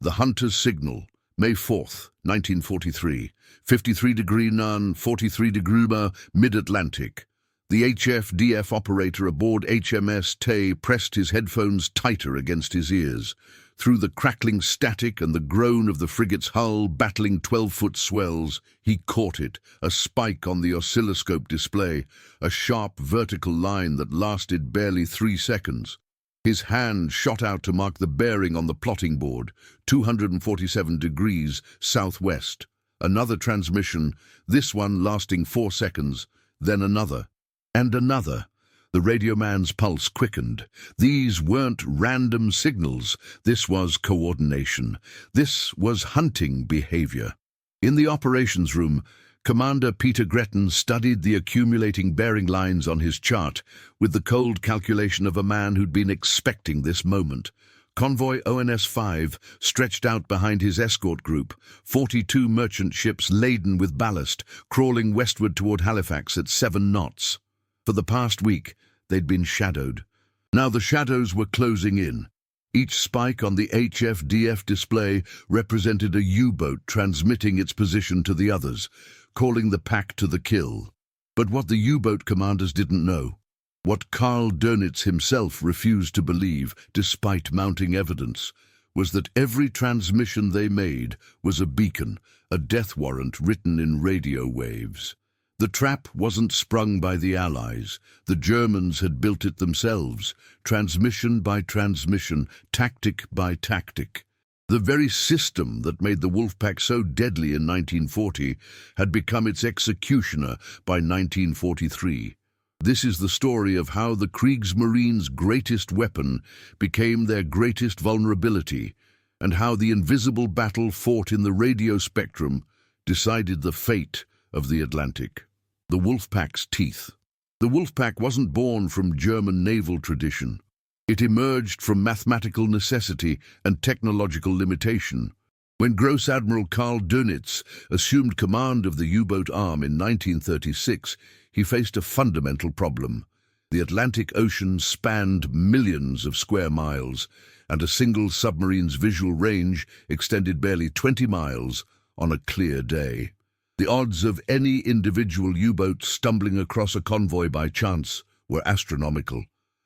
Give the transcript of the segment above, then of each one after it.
The Hunter's Signal, May 4th, 1943, 53° Nun, 43° Mid-Atlantic. The HF-DF operator aboard HMS Tay pressed his headphones tighter against his ears. Through the crackling static and the groan of the frigate's hull battling 12-foot swells, he caught it, a spike on the oscilloscope display, a sharp vertical line that lasted barely 3 seconds. His hand shot out to mark the bearing on the plotting board, 247 degrees southwest. Another transmission, this one lasting 4 seconds, then another, and another. The radio man's pulse quickened. These weren't random signals. This was coordination. This was hunting behavior. In the operations room, Commander Peter Gretton studied the accumulating bearing lines on his chart with the cold calculation of a man who'd been expecting this moment. Convoy ONS-5 stretched out behind his escort group, 42 merchant ships laden with ballast, crawling westward toward Halifax at 7 knots. For the past week, they'd been shadowed. Now the shadows were closing in. Each spike on the HF-DF display represented a U-boat transmitting its position to the others, calling the pack to the kill. But what the U-boat commanders didn't know, what Karl Dönitz himself refused to believe, despite mounting evidence, was that every transmission they made was a beacon, a death warrant written in radio waves. The trap wasn't sprung by the Allies. The Germans had built it themselves, transmission by transmission, tactic by tactic. The very system that made the Wolfpack so deadly in 1940 had become its executioner by 1943. This is the story of how the Kriegsmarine's greatest weapon became their greatest vulnerability, and how the invisible battle fought in the radio spectrum decided the fate of the Atlantic. The Wolfpack's teeth. The Wolfpack wasn't born from German naval tradition. It emerged from mathematical necessity and technological limitation. When Gross Admiral Karl Dönitz assumed command of the U-boat arm in 1936, he faced a fundamental problem. The Atlantic Ocean spanned millions of square miles, and a single submarine's visual range extended barely 20 miles on a clear day. The odds of any individual U-boat stumbling across a convoy by chance were astronomical.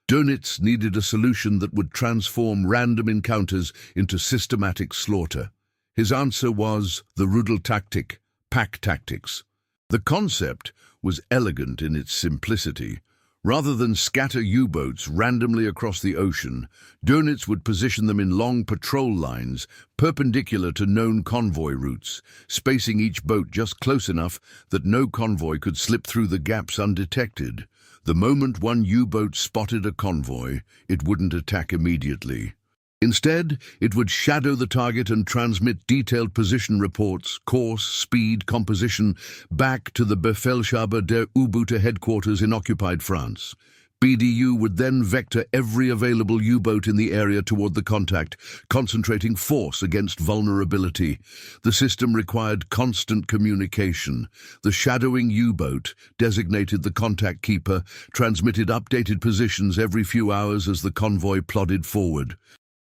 Dönitz needed a solution that would transform random encounters into systematic slaughter. His answer was the Rudeltaktik, pack tactics. The concept was elegant in its simplicity. Rather than scatter U-boats randomly across the ocean, Dönitz would position them in long patrol lines, perpendicular to known convoy routes, spacing each boat just close enough that no convoy could slip through the gaps undetected. The moment one U-boat spotted a convoy, it wouldn't attack immediately. Instead, it would shadow the target and transmit detailed position reports, course, speed, composition, back to the Befehlshaber der U-Boote headquarters in occupied France. BDU would then vector every available U-boat in the area toward the contact, concentrating force against vulnerability. The system required constant communication. The shadowing U-boat, designated the contact keeper, transmitted updated positions every few hours as the convoy plodded forward.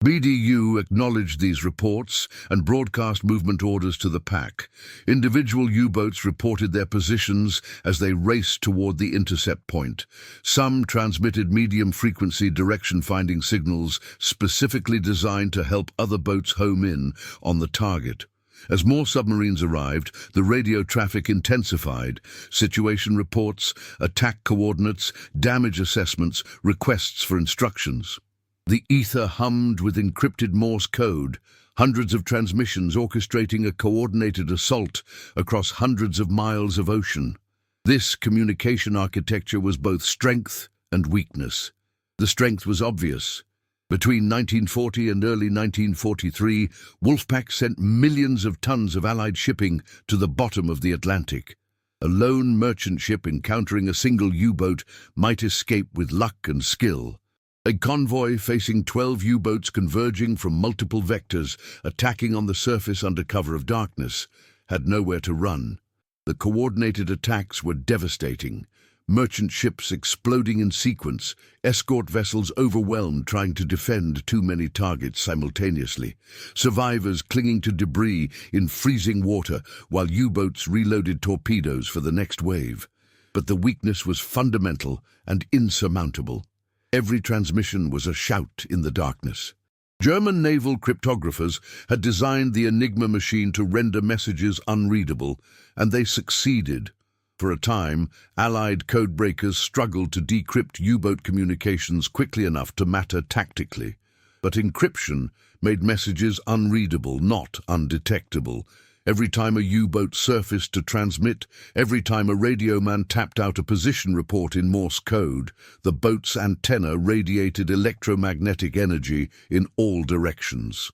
BDU acknowledged these reports and broadcast movement orders to the pack. Individual U-boats reported their positions as they raced toward the intercept point. Some transmitted medium-frequency direction-finding signals specifically designed to help other boats home in on the target. As more submarines arrived, the radio traffic intensified. Situation reports, attack coordinates, damage assessments, requests for instructions. The ether hummed with encrypted Morse code, hundreds of transmissions orchestrating a coordinated assault across hundreds of miles of ocean. This communication architecture was both strength and weakness. The strength was obvious. Between 1940 and early 1943, Wolfpack sent millions of tons of Allied shipping to the bottom of the Atlantic. A lone merchant ship encountering a single U-boat might escape with luck and skill. A convoy facing 12 U-boats converging from multiple vectors, attacking on the surface under cover of darkness, had nowhere to run. The coordinated attacks were devastating, merchant ships exploding in sequence, escort vessels overwhelmed trying to defend too many targets simultaneously, survivors clinging to debris in freezing water while U-boats reloaded torpedoes for the next wave. But the weakness was fundamental and insurmountable. Every transmission was a shout in the darkness. German naval cryptographers had designed the Enigma machine to render messages unreadable, and they succeeded. For a time, Allied codebreakers struggled to decrypt U-boat communications quickly enough to matter tactically. But encryption made messages unreadable, not undetectable. Every time a U-boat surfaced to transmit, every time a radio man tapped out a position report in Morse code, the boat's antenna radiated electromagnetic energy in all directions.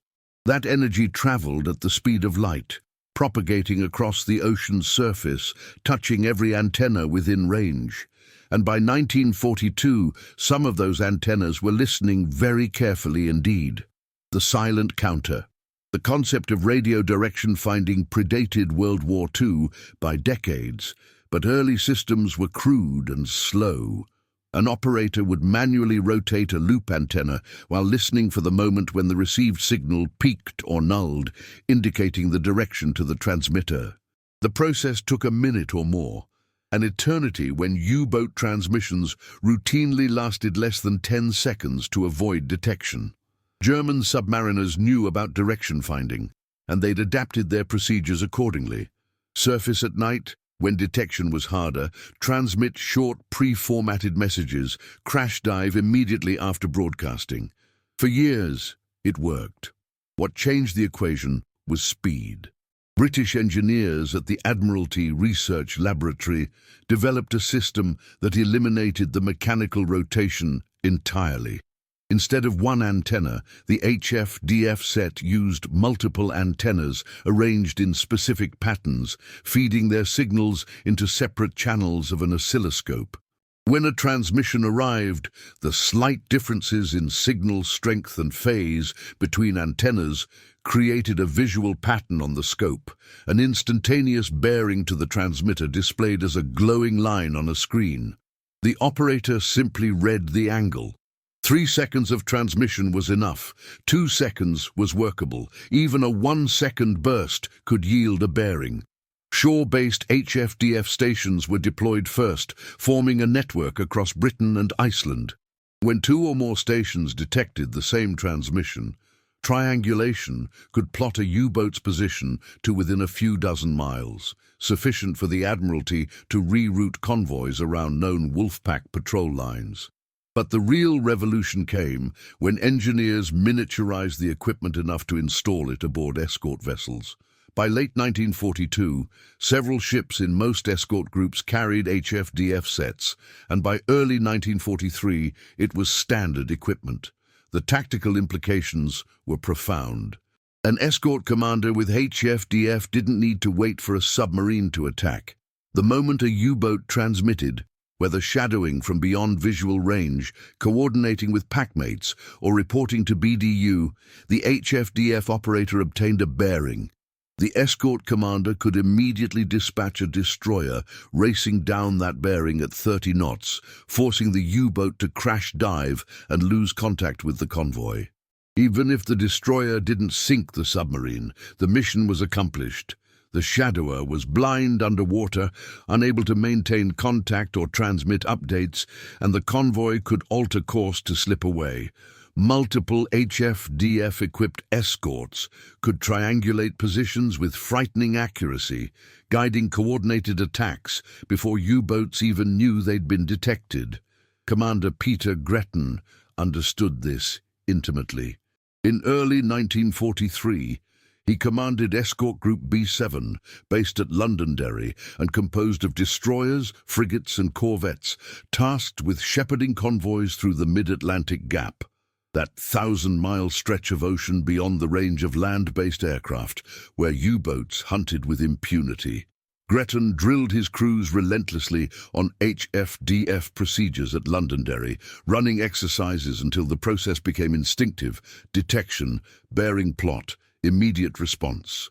That energy traveled at the speed of light, propagating across the ocean's surface, touching every antenna within range. And by 1942, some of those antennas were listening very carefully indeed. The silent counter. The concept of radio direction finding predated World War II by decades, but early systems were crude and slow. An operator would manually rotate a loop antenna while listening for the moment when the received signal peaked or nulled, indicating the direction to the transmitter. The process took a minute or more, an eternity when U-boat transmissions routinely lasted less than 10 seconds to avoid detection. German submariners knew about direction finding, and they'd adapted their procedures accordingly. Surface at night, when detection was harder, transmit short pre-formatted messages, crash dive immediately after broadcasting. For years, it worked. What changed the equation was speed. British engineers at the Admiralty Research Laboratory developed a system that eliminated the mechanical rotation entirely. Instead of one antenna, the HF-DF set used multiple antennas arranged in specific patterns, feeding their signals into separate channels of an oscilloscope. When a transmission arrived, the slight differences in signal strength and phase between antennas created a visual pattern on the scope, an instantaneous bearing to the transmitter displayed as a glowing line on a screen. The operator simply read the angle. 3 seconds of transmission was enough. 2 seconds was workable. Even a 1-second burst could yield a bearing. Shore-based HF-DF stations were deployed first, forming a network across Britain and Iceland. When 2 or more stations detected the same transmission, triangulation could plot a U-boat's position to within a few dozen miles, sufficient for the Admiralty to reroute convoys around known Wolfpack patrol lines. But the real revolution came when engineers miniaturized the equipment enough to install it aboard escort vessels. By late 1942, several ships in most escort groups carried HF-DF sets, and by early 1943, it was standard equipment. The tactical implications were profound. An escort commander with HF-DF didn't need to wait for a submarine to attack. The moment a U-boat transmitted, whether shadowing from beyond visual range, coordinating with packmates, or reporting to BDU, the HF-DF operator obtained a bearing. The escort commander could immediately dispatch a destroyer racing down that bearing at 30 knots, forcing the U-boat to crash dive and lose contact with the convoy. Even if the destroyer didn't sink the submarine, the mission was accomplished. The shadower was blind underwater, unable to maintain contact or transmit updates, and the convoy could alter course to slip away. Multiple HF-DF-equipped escorts could triangulate positions with frightening accuracy, guiding coordinated attacks before U-boats even knew they'd been detected. Commander Peter Gretton understood this intimately. In early 1943, he commanded Escort Group B7, based at Londonderry and composed of destroyers, frigates and corvettes, tasked with shepherding convoys through the mid-Atlantic Gap, that 1,000-mile stretch of ocean beyond the range of land-based aircraft, where U-boats hunted with impunity. Gretton drilled his crews relentlessly on HF-DF procedures at Londonderry, running exercises until the process became instinctive: detection, bearing plot, immediate response.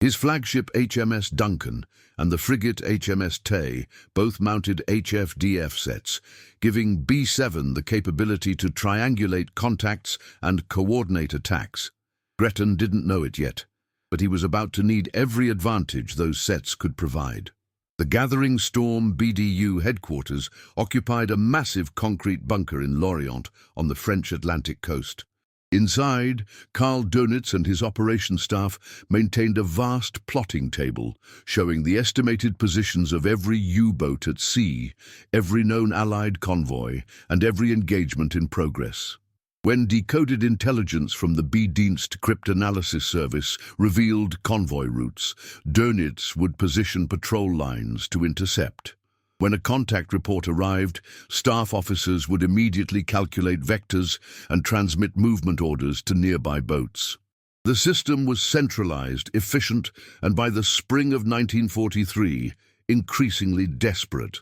His flagship HMS Duncan and the frigate HMS Tay both mounted HFDF sets, giving B7 the capability to triangulate contacts and coordinate attacks. Gretton didn't know it yet, but he was about to need every advantage those sets could provide. The Gathering Storm BDU headquarters occupied a massive concrete bunker in Lorient on the French Atlantic coast. Inside, Karl Dönitz and his operations staff maintained a vast plotting table showing the estimated positions of every U-boat at sea, every known Allied convoy, and every engagement in progress. When decoded intelligence from the B-Dienst cryptanalysis service revealed convoy routes, Dönitz would position patrol lines to intercept. When a contact report arrived, staff officers would immediately calculate vectors and transmit movement orders to nearby boats. The system was centralized, efficient, and by the spring of 1943, increasingly desperate.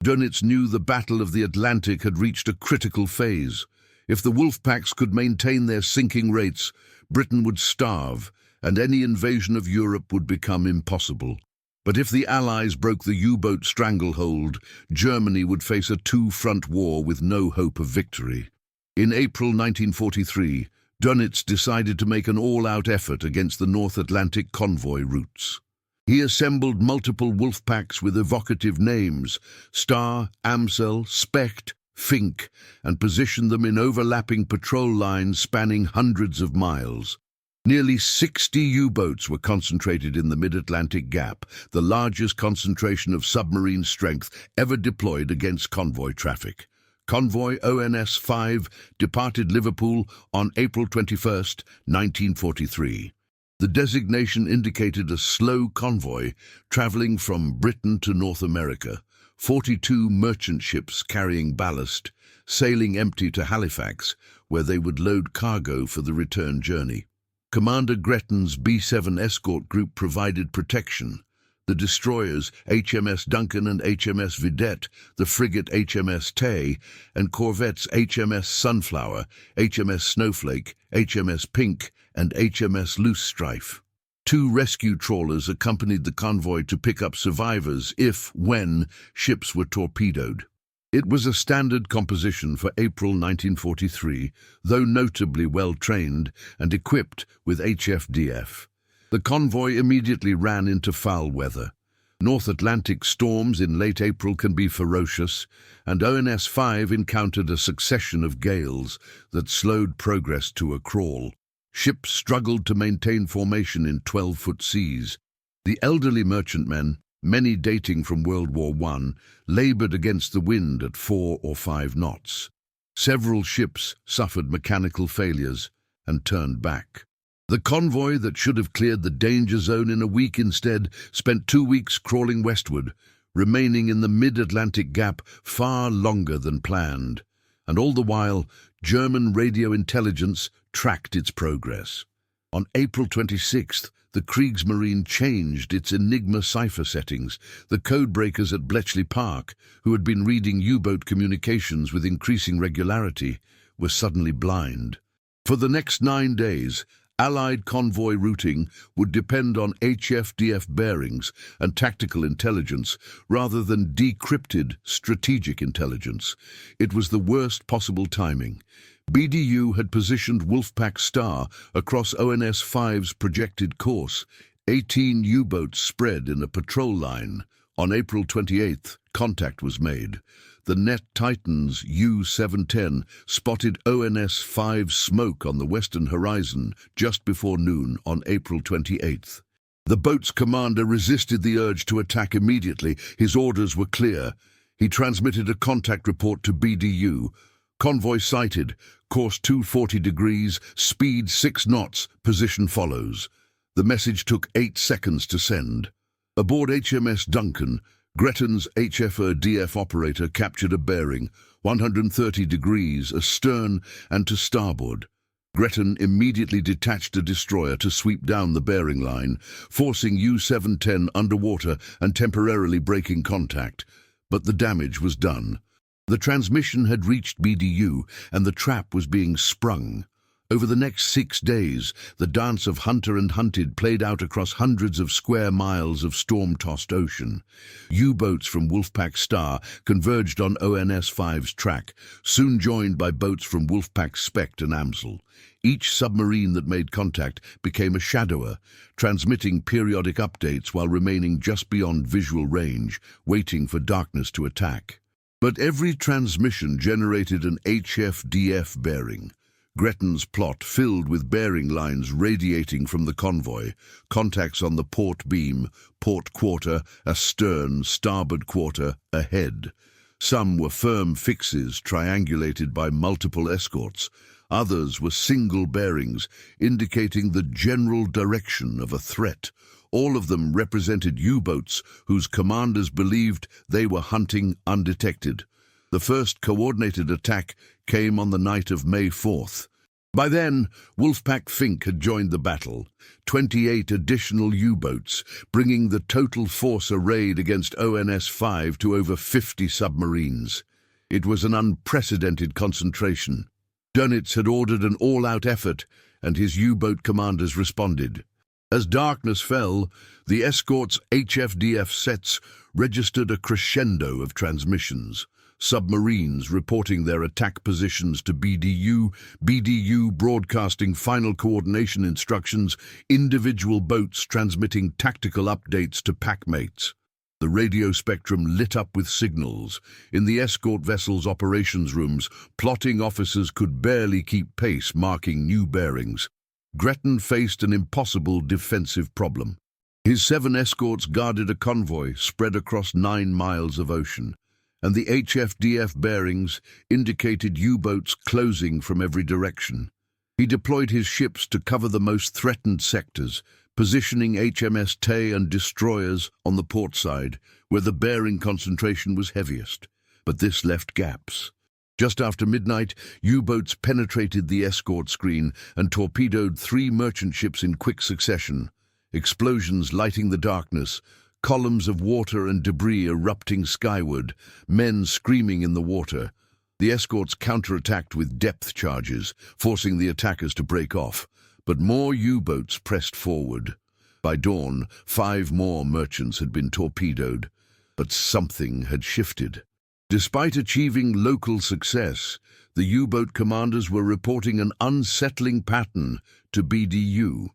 Dönitz knew the Battle of the Atlantic had reached a critical phase. If the Wolfpacks could maintain their sinking rates, Britain would starve, and any invasion of Europe would become impossible. But if the Allies broke the U-boat stranglehold, Germany would face a two-front war with no hope of victory. In April 1943, Dönitz decided to make an all-out effort against the North Atlantic convoy routes. He assembled multiple Wolfpacks with evocative names, Star, Amsel, Specht, Fink, and positioned them in overlapping patrol lines spanning hundreds of miles. Nearly 60 U-boats were concentrated in the mid-Atlantic Gap, the largest concentration of submarine strength ever deployed against convoy traffic. Convoy ONS-5 departed Liverpool on April 21, 1943. The designation indicated a slow convoy traveling from Britain to North America. 42 merchant ships carrying ballast, sailing empty to Halifax, where they would load cargo for the return journey. Commander Gretton's B-7 escort group provided protection. The destroyers HMS Duncan and HMS Vidette, the frigate HMS Tay, and corvettes HMS Sunflower, HMS Snowflake, HMS Pink, and HMS Loosestrife. 2 rescue trawlers accompanied the convoy to pick up survivors when ships were torpedoed. It was a standard composition for April 1943, though notably well-trained and equipped with HFDF. The convoy immediately ran into foul weather. North Atlantic storms in late April can be ferocious, and ONS-5 encountered a succession of gales that slowed progress to a crawl. Ships struggled to maintain formation in 12-foot seas. The elderly merchantmen, many dating from World War I, labored against the wind at 4 or 5 knots. Several ships suffered mechanical failures and turned back. The convoy that should have cleared the danger zone in a week instead spent 2 weeks crawling westward, remaining in the mid-Atlantic Gap far longer than planned. And all the while, German radio intelligence tracked its progress. On April 26th, the Kriegsmarine changed its Enigma cipher settings. The codebreakers at Bletchley Park, who had been reading U-boat communications with increasing regularity, were suddenly blind. For the next 9 days, Allied convoy routing would depend on HFDF bearings and tactical intelligence rather than decrypted strategic intelligence. It was the worst possible timing. BDU had positioned Wolfpack Star across ONS-5's projected course, 18 U-boats spread in a patrol line. On April 28th, contact was made. The Net Titan's U-710 spotted ONS-5 smoke on the western horizon just before noon on April 28th. The boat's commander resisted the urge to attack immediately. His orders were clear. He transmitted a contact report to BDU. Convoy sighted, course 240 degrees, speed 6 knots, position follows. The message took 8 seconds to send. Aboard HMS Duncan, Gretton's HFDF operator captured a bearing, 130 degrees, astern and to starboard. Gretton immediately detached a destroyer to sweep down the bearing line, forcing U-710 underwater and temporarily breaking contact. But the damage was done. The transmission had reached BDU and the trap was being sprung. Over the next 6 days, the dance of hunter and hunted played out across hundreds of square miles of storm-tossed ocean. U-boats from Wolfpack Star converged on ONS-5's track, soon joined by boats from Wolfpack Spect and Amsel. Each submarine that made contact became a shadower, transmitting periodic updates while remaining just beyond visual range, waiting for darkness to attack. But every transmission generated an HF-DF bearing. Gretton's plot filled with bearing lines radiating from the convoy, contacts on the port beam, port quarter, astern, starboard quarter, ahead. Some were firm fixes triangulated by multiple escorts. Others were single bearings, indicating the general direction of a threat. All of them represented U-boats whose commanders believed they were hunting undetected. The first coordinated attack came on the night of May 4th. By then, Wolfpack Fink had joined the battle, 28 additional U-boats, bringing the total force arrayed against ONS-5 to over 50 submarines. It was an unprecedented concentration. Dönitz had ordered an all-out effort, and his U-boat commanders responded. As darkness fell, the escort's HF-DF sets registered a crescendo of transmissions. Submarines reporting their attack positions to BDU broadcasting final coordination instructions, individual boats transmitting tactical updates to packmates. The radio spectrum lit up with signals. In the escort vessel's operations rooms, plotting officers could barely keep pace, marking new bearings. Gretton faced an impossible defensive problem. His 7 escorts guarded a convoy spread across 9 miles of ocean, and the HF-DF bearings indicated U-boats closing from every direction. He deployed his ships to cover the most threatened sectors, positioning HMS Tay and destroyers on the port side, where the bearing concentration was heaviest. But this left gaps. Just after midnight, U-boats penetrated the escort screen and torpedoed 3 merchant ships in quick succession. Explosions lighting the darkness, columns of water and debris erupting skyward, men screaming in the water. The escorts counterattacked with depth charges, forcing the attackers to break off. But more U-boats pressed forward. By dawn, 5 more merchants had been torpedoed, but something had shifted. Despite achieving local success, the U-boat commanders were reporting an unsettling pattern to BDU.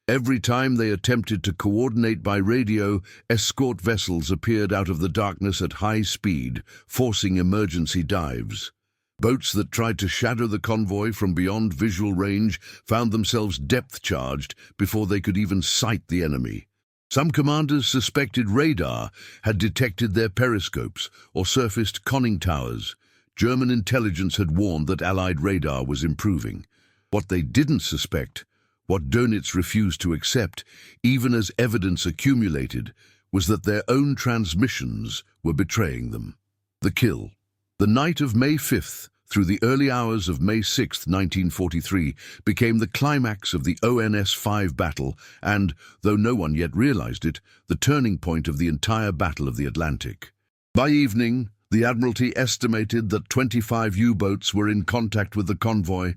Every time they attempted to coordinate by radio, escort vessels appeared out of the darkness at high speed, forcing emergency dives. Boats that tried to shadow the convoy from beyond visual range found themselves depth-charged before they could even sight the enemy. Some commanders suspected radar had detected their periscopes or surfaced conning towers. German intelligence had warned that Allied radar was improving. What they didn't suspect, what Dönitz refused to accept, even as evidence accumulated, was that their own transmissions were betraying them. The kill. The night of May 5th, through the early hours of May 6, 1943, became the climax of the ONS-5 battle and, though no one yet realized it, the turning point of the entire Battle of the Atlantic. By evening, the Admiralty estimated that 25 U-boats were in contact with the convoy,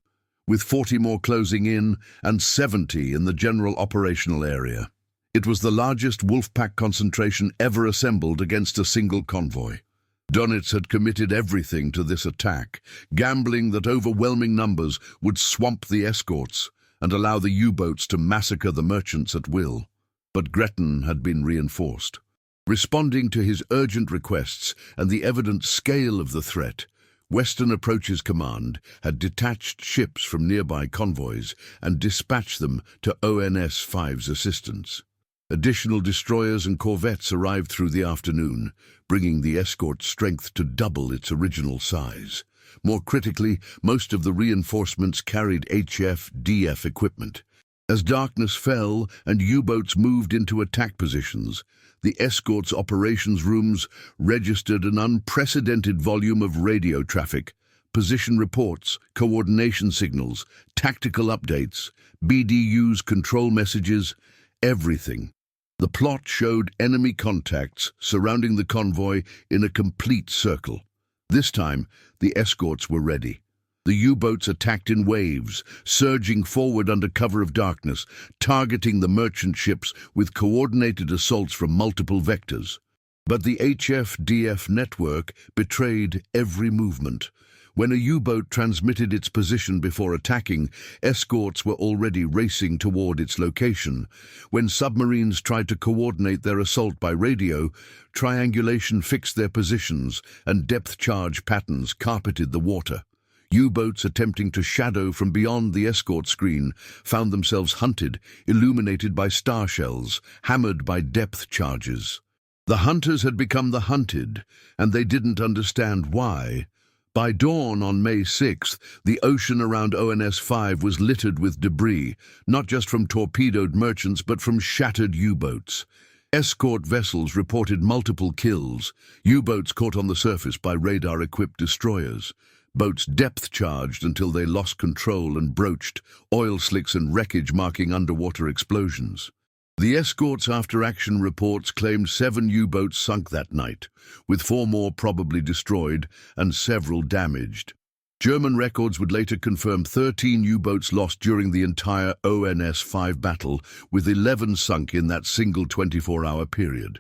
with 40 more closing in and 70 in the general operational area. It was the largest Wolfpack concentration ever assembled against a single convoy. Dönitz had committed everything to this attack, gambling that overwhelming numbers would swamp the escorts and allow the U-boats to massacre the merchants at will. But Gretton had been reinforced. Responding to his urgent requests and the evident scale of the threat, Western Approaches Command had detached ships from nearby convoys and dispatched them to ONS-5's assistance. Additional destroyers and corvettes arrived through the afternoon, bringing the escort strength to double its original size. More critically, most of the reinforcements carried HF-DF equipment. As darkness fell and U-boats moved into attack positions, the escort's operations rooms registered an unprecedented volume of radio traffic, position reports, coordination signals, tactical updates, BDU's control messages, everything. The plot showed enemy contacts surrounding the convoy in a complete circle. This time, the escorts were ready. The U-boats attacked in waves, surging forward under cover of darkness, targeting the merchant ships with coordinated assaults from multiple vectors. But the HF-DF network betrayed every movement. When a U-boat transmitted its position before attacking, escorts were already racing toward its location. When submarines tried to coordinate their assault by radio, triangulation fixed their positions and depth charge patterns carpeted the water. U-boats attempting to shadow from beyond the escort screen found themselves hunted, illuminated by star shells, hammered by depth charges. The hunters had become the hunted, and they didn't understand why. By dawn on May 6th, the ocean around ONS-5 was littered with debris, not just from torpedoed merchants but from shattered U-boats. Escort vessels reported multiple kills, U-boats caught on the surface by radar-equipped destroyers. Boats depth-charged until they lost control and broached, oil slicks and wreckage marking underwater explosions. The escorts' after-action reports claimed 7 U-boats sunk that night, with 4 more probably destroyed and several damaged. German records would later confirm 13 U-boats lost during the entire ONS-5 battle, with 11 sunk in that single 24-hour period.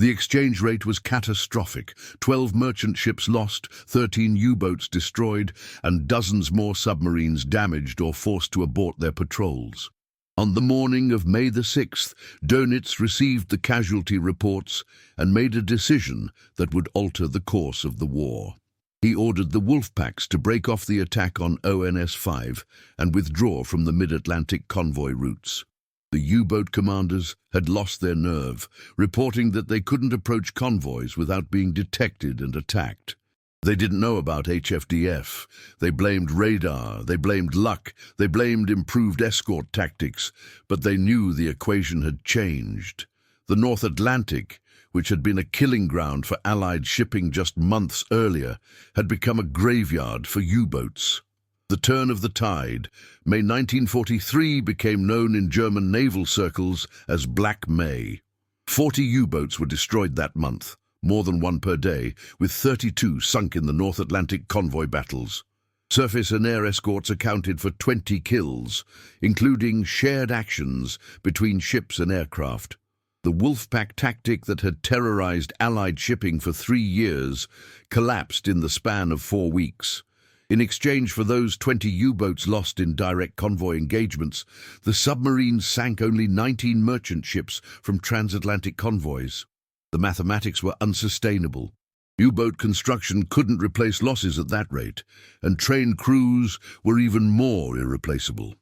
The exchange rate was catastrophic. 12 merchant ships lost, 13 U-boats destroyed, and dozens more submarines damaged or forced to abort their patrols. On the morning of May the 6th, Dönitz received the casualty reports and made a decision that would alter the course of the war. He ordered the Wolfpacks to break off the attack on ONS-5 and withdraw from the mid-Atlantic convoy routes. The U-boat commanders had lost their nerve, reporting that they couldn't approach convoys without being detected and attacked. They didn't know about HFDF. They blamed radar, they blamed luck, they blamed improved escort tactics, but they knew the equation had changed. The North Atlantic, which had been a killing ground for Allied shipping just months earlier, had become a graveyard for U-boats. The turn of the tide, May 1943, became known in German naval circles as Black May. 40 U-boats were destroyed that month, more than one per day, with 32 sunk in the North Atlantic convoy battles. Surface and air escorts accounted for 20 kills, including shared actions between ships and aircraft. The Wolfpack tactic that had terrorized Allied shipping for 3 years collapsed in the span of 4 weeks. In exchange for those 20 U-boats lost in direct convoy engagements, the submarines sank only 19 merchant ships from transatlantic convoys. The mathematics were unsustainable. U-boat construction couldn't replace losses at that rate, and trained crews were even more irreplaceable.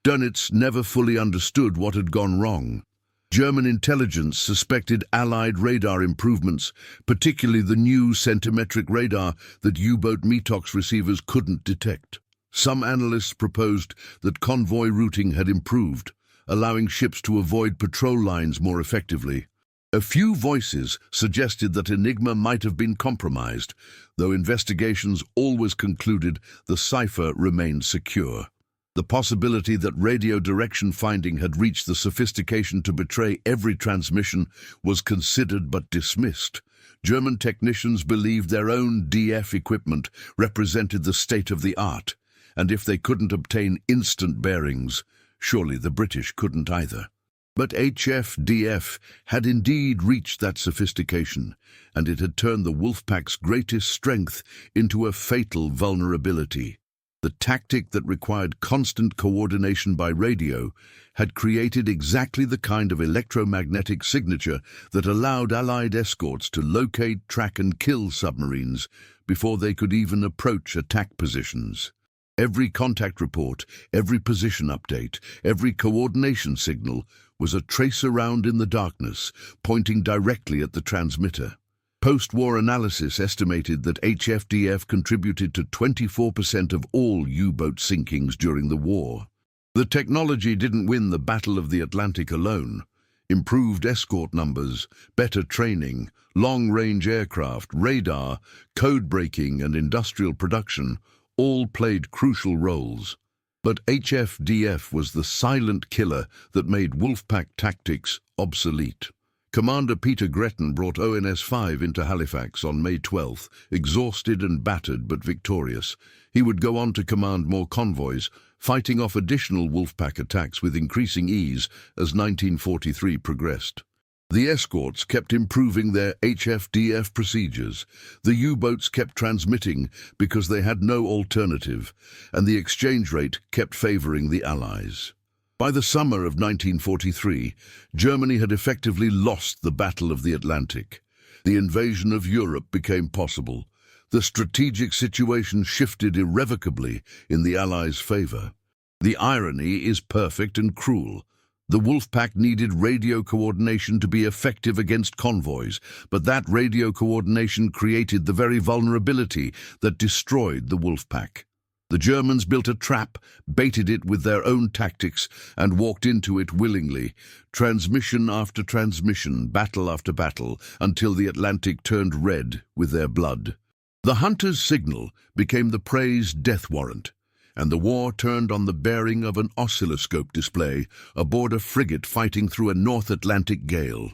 Dönitz never fully understood what had gone wrong. German intelligence suspected Allied radar improvements, particularly the new centimetric radar that U-boat METOX receivers couldn't detect. Some analysts proposed that convoy routing had improved, allowing ships to avoid patrol lines more effectively. A few voices suggested that Enigma might have been compromised, though investigations always concluded the cipher remained secure. The possibility that radio direction finding had reached the sophistication to betray every transmission was considered but dismissed. German technicians believed their own DF equipment represented the state of the art, and if they couldn't obtain instant bearings, surely the British couldn't either. But HF-DF had indeed reached that sophistication, and it had turned the Wolfpack's greatest strength into a fatal vulnerability. The tactic that required constant coordination by radio had created exactly the kind of electromagnetic signature that allowed Allied escorts to locate, track and kill submarines before they could even approach attack positions. Every contact report, every position update, every coordination signal was a tracer round in the darkness, pointing directly at the transmitter. Post-war analysis estimated that HFDF contributed to 24% of all U-boat sinkings during the war. The technology didn't win the Battle of the Atlantic alone. Improved escort numbers, better training, long-range aircraft, radar, code-breaking and industrial production all played crucial roles. But HFDF was the silent killer that made Wolfpack tactics obsolete. Commander Peter Gretton brought ONS-5 into Halifax on May 12th, exhausted and battered but victorious. He would go on to command more convoys, fighting off additional Wolfpack attacks with increasing ease as 1943 progressed. The escorts kept improving their HFDF procedures. The U-boats kept transmitting because they had no alternative, and the exchange rate kept favoring the Allies. By the summer of 1943, Germany had effectively lost the Battle of the Atlantic. The invasion of Europe became possible. The strategic situation shifted irrevocably in the Allies' favor. The irony is perfect and cruel. The Wolfpack needed radio coordination to be effective against convoys, but that radio coordination created the very vulnerability that destroyed the Wolfpack. The Germans built a trap, baited it with their own tactics, and walked into it willingly, transmission after transmission, battle after battle, until the Atlantic turned red with their blood. The hunter's signal became the prey's death warrant, and the war turned on the bearing of an oscilloscope display aboard a frigate fighting through a North Atlantic gale.